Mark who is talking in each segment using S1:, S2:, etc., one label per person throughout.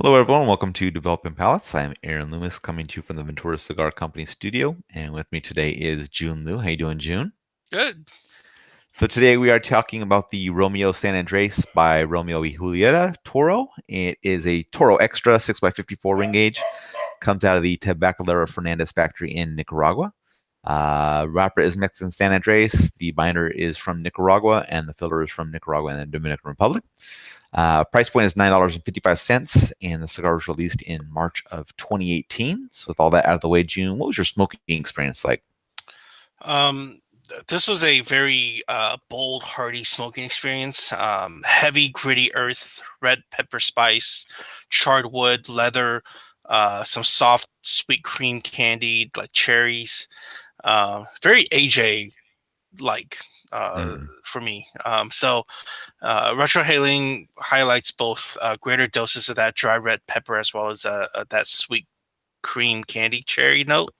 S1: Hello, everyone. Welcome to Developing Palates. I'm Aaron Loomis, coming to you from the Ventura Cigar Company studio, and with me today is June Liu. How you doing, June?
S2: Good.
S1: So today we are talking about the Romeo San Andrés by Romeo y Julieta Toro. It is a Toro Extra 6x54 ring gauge. Comes out of the Tabacalera Fernandez factory in Nicaragua. Wrapper is Mexican San Andres. The binder is from Nicaragua, and the filler is from Nicaragua and the Dominican Republic. Price point is $9.55, and the cigar was released in March of 2018. So, with all that out of the way, June, what was your smoking experience like?
S2: Um, this was a very bold, hearty smoking experience. Heavy, gritty earth, red pepper spice, charred wood, leather, some soft, sweet cream candy like cherries. Very AJ like
S1: Mm.
S2: for me. Retrohaling highlights both greater doses of that dry red pepper as well as that sweet cream candy cherry note.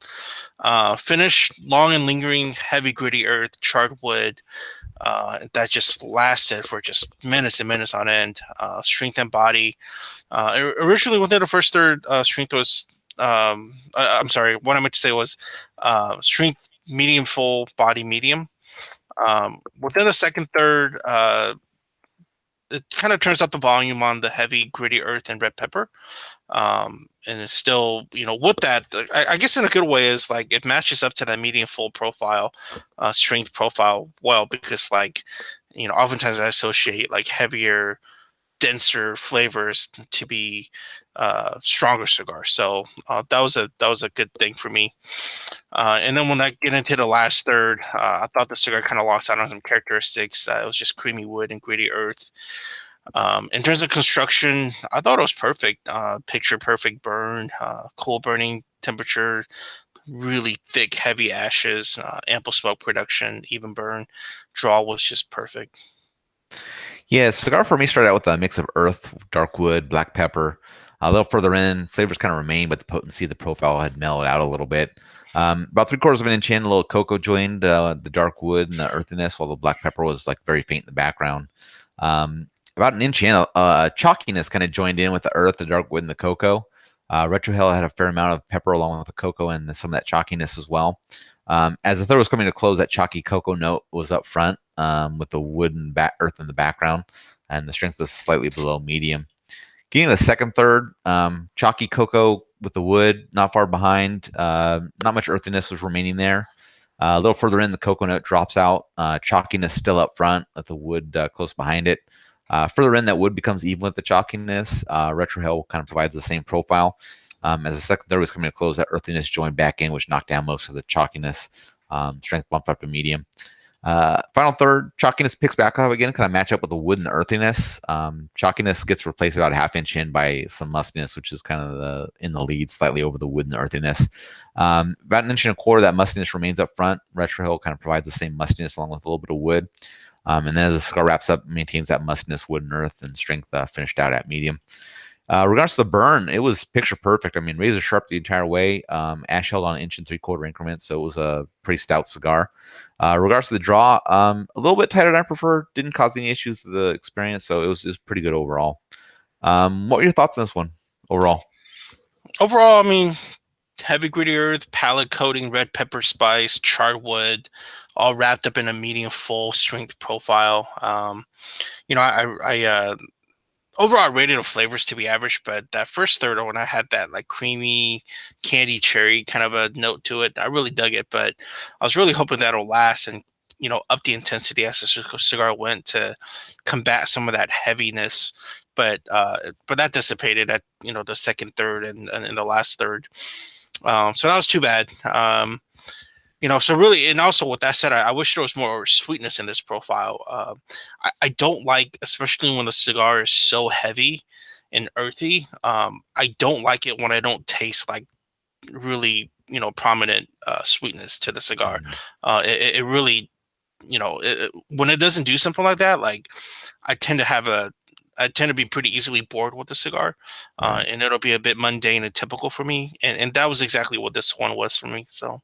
S2: Finish long and lingering, heavy, gritty earth, charred wood that just lasted for just minutes and minutes on end. Strength and body. Originally, within the first third, strength was. I'm sorry. What I meant to say was strength medium full, body medium. Within the second third, it kind of turns up the volume on the heavy, gritty earth and red pepper. And it's still, with that, I guess in a good way is like it matches up to that medium full profile, strength profile well because oftentimes I associate like heavier, denser flavors to be stronger cigars. So that was a good thing for me. And then when I get into the last third, I thought the cigar kind of lost out on some characteristics. It was just creamy wood and gritty earth. In terms of construction, I thought it was perfect. Picture perfect burn, cool burning temperature, really thick, heavy ashes, ample smoke production, even burn. Draw was just perfect.
S1: Yeah, cigar for me started out with a mix of earth, dark wood, black pepper. A little further in, flavors kind of remained, but the potency of the profile had mellowed out a little bit. About three-quarters of an inch in, a little cocoa joined the dark wood and the earthiness, while the black pepper was like very faint in the background. About an inch in, chalkiness kind of joined in with the earth, the dark wood, and the cocoa. Retro Hell had a fair amount of pepper along with the cocoa and some of that chalkiness as well. As the third was coming to close, that chalky cocoa note was up front with the wood and earth in the background, and the strength was slightly below medium. Getting the second third, chalky cocoa with the wood not far behind. Not much earthiness was remaining there. A little further in, the cocoa note drops out. Chalkiness still up front with the wood close behind it. Further in, that wood becomes even with the chalkiness. Retro Hell kind of provides the same profile. As the second third was coming to close, that earthiness joined back in, which knocked down most of the chalkiness. Strength bumped up to medium. Final third, chalkiness picks back up again, kind of match up with the wood and the earthiness. Chalkiness gets replaced about a half inch in by some mustiness, which is kind of in the lead, slightly over the wood and the earthiness. About an inch and a quarter, that mustiness remains up front. Retro Hill kind of provides the same mustiness along with a little bit of wood. And then as the cigar wraps up, maintains that mustiness, wood and earth, and strength finished out at medium. Regards to the burn, it was picture perfect. I mean, razor sharp the entire way. Ash held on an inch and three-quarter increments, so it was a pretty stout cigar. Regards to the draw, a little bit tighter than I prefer. Didn't cause any issues to the experience, so it was pretty good overall. What were your thoughts on this one overall?
S2: Overall, I mean, heavy gritty earth, palate coating, red pepper spice, charred wood, all wrapped up in a medium full strength profile. I overall I rated the flavors to be average, but that first third when I had that like creamy candy cherry kind of a note to it, I really dug it. But I was really hoping that'll last and up the intensity as the cigar went to combat some of that heaviness. But that dissipated at the second third and in the last third. So that was too bad. So really, and also with that said, I wish there was more sweetness in this profile. I don't like, especially when the cigar is so heavy and earthy. I don't like it when I don't taste like really, prominent sweetness to the cigar.
S1: Mhm.
S2: It really, when it doesn't do something like that, like I tend to have a, I tend to be pretty easily bored with the cigar,
S1: Right.
S2: and it'll be a bit mundane and typical for me. And that was exactly what this one was for me. So.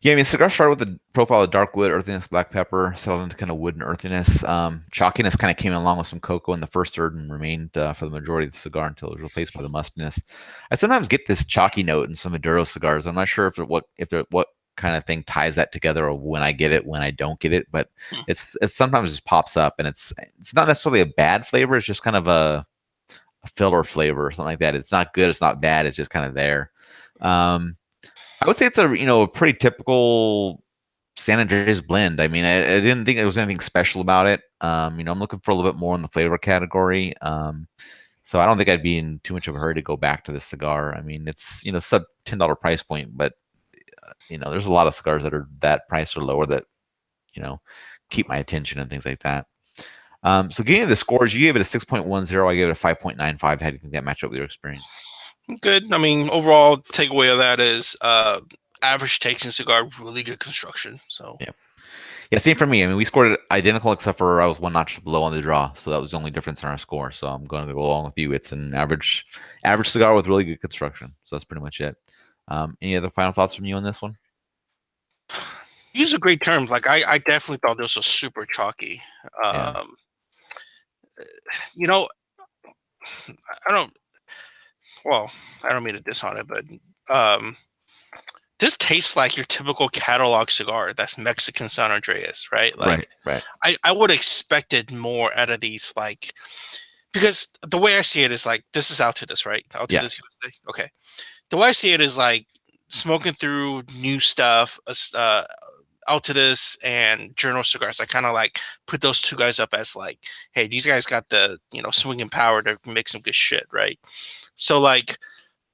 S1: Yeah, I mean, cigar started with the profile of dark wood, earthiness, black pepper, settled into kind of wood and earthiness. Chalkiness kind of came along with some cocoa in the first third and remained for the majority of the cigar until it was replaced by the mustiness. I sometimes get this chalky note in some Maduro cigars. I'm not sure what kind of thing ties that together, or when I get it, when I don't get it, but
S2: Hmm.
S1: it sometimes just pops up, and it's not necessarily a bad flavor. It's just kind of a filler flavor or something like that. It's not good. It's not bad. It's just kind of there. Um, I would say it's a pretty typical San Andreas blend. I mean, I didn't think there was anything special about it. I'm looking for a little bit more in the flavor category. So I don't think I'd be in too much of a hurry to go back to the cigar. I mean, it's sub $10 price point, but there's a lot of cigars that are that price or lower that you know keep my attention and things like that. So getting the scores, you gave it a 6.10. I gave it a 5.95. How do you think that match up with your experience?
S2: Good. I mean, overall takeaway of that is average tasting cigar, really good construction. So
S1: Yeah. Yeah, same for me. I mean, we scored it identical except for I was one notch below on the draw, so that was the only difference in our score. So I'm going to go along with you. It's an average cigar with really good construction. So that's pretty much it. Any other final thoughts from you on this one?
S2: use a great term. Like I definitely thought this was super chalky.
S1: Yeah.
S2: Um, you know, I don't. Well, I don't mean to diss on it, but um, this tastes like your typical catalog cigar. That's Mexican San Andreas, right?
S1: Right.
S2: Like
S1: Right.
S2: I would have expected more out of these, like because the way I see it is like this is out to this, right? Out to
S1: Yeah.
S2: this USA. Okay. The way I see it is like smoking through new stuff, out to this and Journal cigars. I kind of like put those two guys up as like, hey, these guys got the swinging power to make some good shit, right? So like,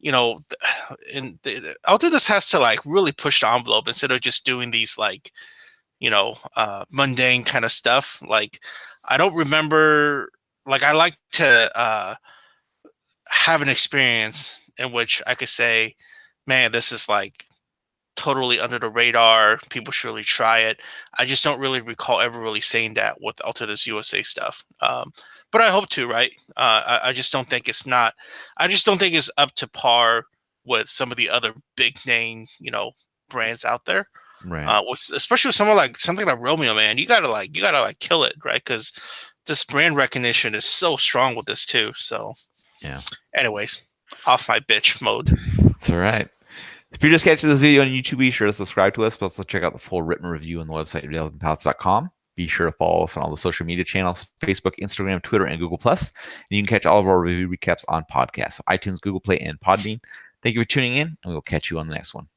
S2: and out to this has to like really push the envelope instead of just doing these like mundane kind of stuff. Like I don't remember. Like I like to have an experience in which I could say, man, this is like totally under the radar. People should really try it. I just don't really recall ever really saying that with Alter this USA stuff. But I hope to, right? I just don't think it's not. I just don't think it's up to par with some of the other big name, brands out there.
S1: Right.
S2: Especially with someone like something like Romeo, man, you gotta like kill it, right? Because this brand recognition is so strong with this too. So,
S1: Yeah.
S2: anyways, off my bitch mode.
S1: It's all right. If you're just catching this video on YouTube, be sure to subscribe to us, but also check out the full written review on the website, realpalates.com. Be sure to follow us on all the social media channels, Facebook, Instagram, Twitter, and Google+. And you can catch all of our review recaps on podcasts, so iTunes, Google Play, and Podbean. Thank you for tuning in, and we will catch you on the next one.